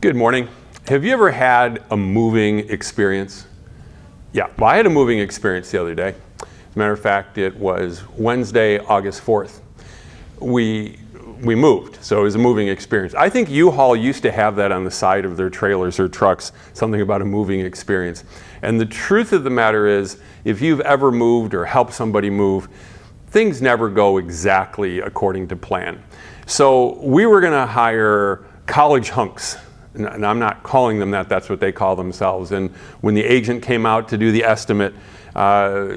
Good morning. Have you ever had a moving experience? Yeah, well, I had a moving experience the other day. As a matter of fact, it was Wednesday, August 4th. We moved, so it was a moving experience. I think U-Haul used to have that on the side of their trailers or trucks, something about a moving experience. And the truth of the matter is, if you've ever moved or helped somebody move, things never go exactly according to plan. So we were gonna hire college hunks. And I'm not calling them that, that's what they call themselves. And when the agent came out to do the estimate,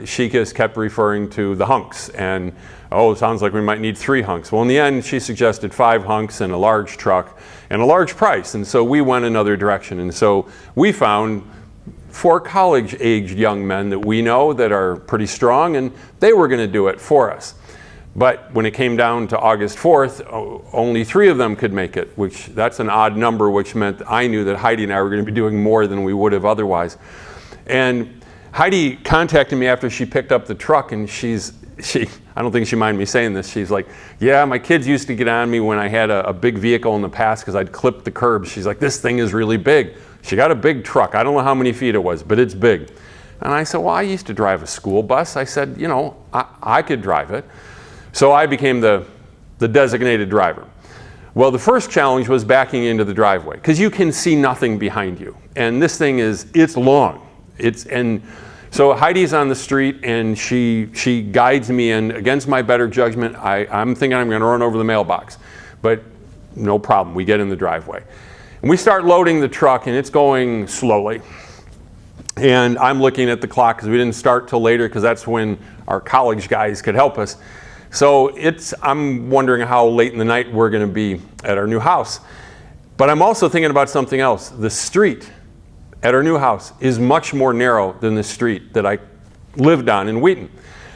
she just kept referring to the hunks. And, oh, it sounds like we might need 3 hunks. Well, in the end, she suggested 5 hunks and a large truck and a large price. And so we went another direction. And so we found 4 college-aged young men that we know that are pretty strong, and they were going to do it for us. But when it came down to August 4th, only 3 of them could make it, which that's an odd number, which meant I knew that Heidi and I were going to be doing more than we would have otherwise. And Heidi contacted me after she picked up the truck, and I don't think she minded me saying this, she's like, yeah, my kids used to get on me when I had a big vehicle in the past because I'd clip the curbs. She's like, this thing is really big. She got a big truck. I don't know how many feet it was, but it's big. And I said, well, I used to drive a school bus. I said, you know, I could drive it. So I became the designated driver. Well, the first challenge was backing into the driveway because you can see nothing behind you. And this thing it's long. And so Heidi's on the street and she guides me in against my better judgment. I'm thinking I'm going to run over the mailbox, but no problem. We get in the driveway. And we start loading the truck and it's going slowly. And I'm looking at the clock because we didn't start till later because that's when our college guys could help us. So I'm wondering how late in the night we're going to be at our new house. But I'm also thinking about something else. The street at our new house is much more narrow than the street that I lived on in Wheaton.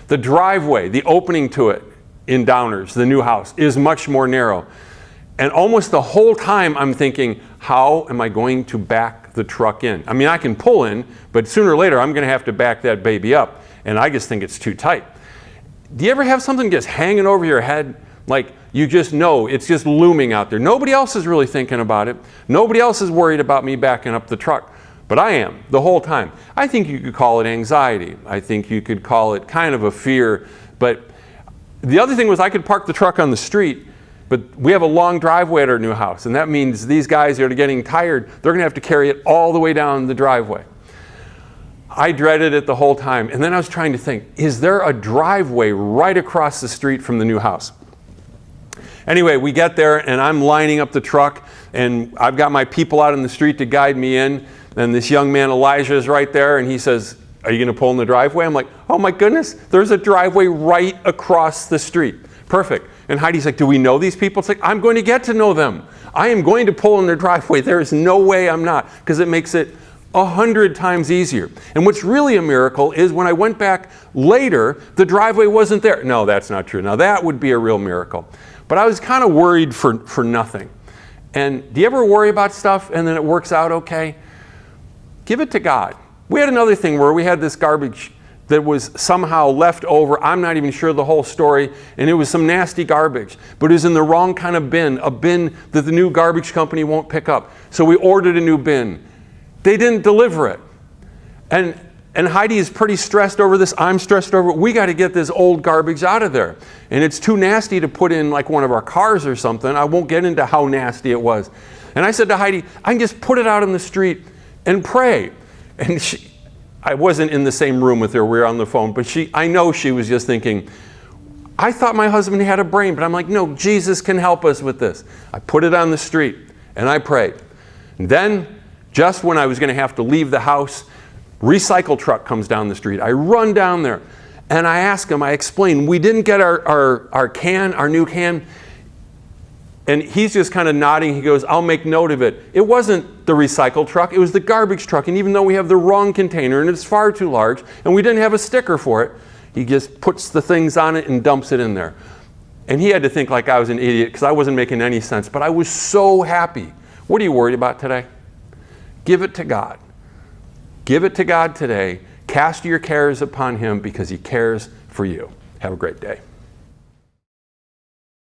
The driveway, the opening to it in Downers, the new house, is much more narrow. And almost the whole time I'm thinking, how am I going to back the truck in? I mean, I can pull in, but sooner or later I'm going to have to back that baby up. And I just think it's too tight. Do you ever have something just hanging over your head? Like you just know it's just looming out there. Nobody else is really thinking about it. Nobody else is worried about me backing up the truck. But I am the whole time. I think you could call it anxiety. I think you could call it kind of a fear. But the other thing was I could park the truck on the street, but we have a long driveway at our new house. And that means these guys are getting tired. They're going to have to carry it all the way down the driveway. I dreaded it the whole time. And then I was trying to think, is there a driveway right across the street from the new house? Anyway, we get there and I'm lining up the truck and I've got my people out in the street to guide me in. And this young man, Elijah, is right there and he says, are you going to pull in the driveway? I'm like, oh my goodness, there's a driveway right across the street. Perfect. And Heidi's like, do we know these people? It's like, I'm going to get to know them. I am going to pull in their driveway. There is no way I'm not, because it makes it 100 times easier. And what's really a miracle is when I went back later, the driveway wasn't there. No, that's not true. Now that would be a real miracle. But I was kind of worried for nothing. And do you ever worry about stuff and then it works out okay? Give it to God. We had another thing where we had this garbage that was somehow left over. I'm not even sure the whole story. And it was some nasty garbage, but it was in the wrong kind of bin, a bin that the new garbage company won't pick up. So we ordered a new bin. They didn't deliver it. And Heidi is pretty stressed over this. I'm stressed over it. We got to get this old garbage out of there. And it's too nasty to put in like one of our cars or something. I won't get into how nasty it was. And I said to Heidi, I can just put it out in the street and pray. And I wasn't in the same room with her. We were on the phone. But I know she was just thinking, I thought my husband had a brain. But I'm like, no, Jesus can help us with this. I put it on the street and I prayed. And then, just when I was going to have to leave the house, recycle truck comes down the street. I run down there and I ask him, I explain, we didn't get our can, our new can. And he's just kind of nodding. He goes, I'll make note of it. It wasn't the recycle truck. It was the garbage truck. And even though we have the wrong container and it's far too large and we didn't have a sticker for it, he just puts the things on it and dumps it in there. And he had to think like I was an idiot because I wasn't making any sense. But I was so happy. What are you worried about today? Give it to God. Give it to God today. Cast your cares upon Him because He cares for you. Have a great day.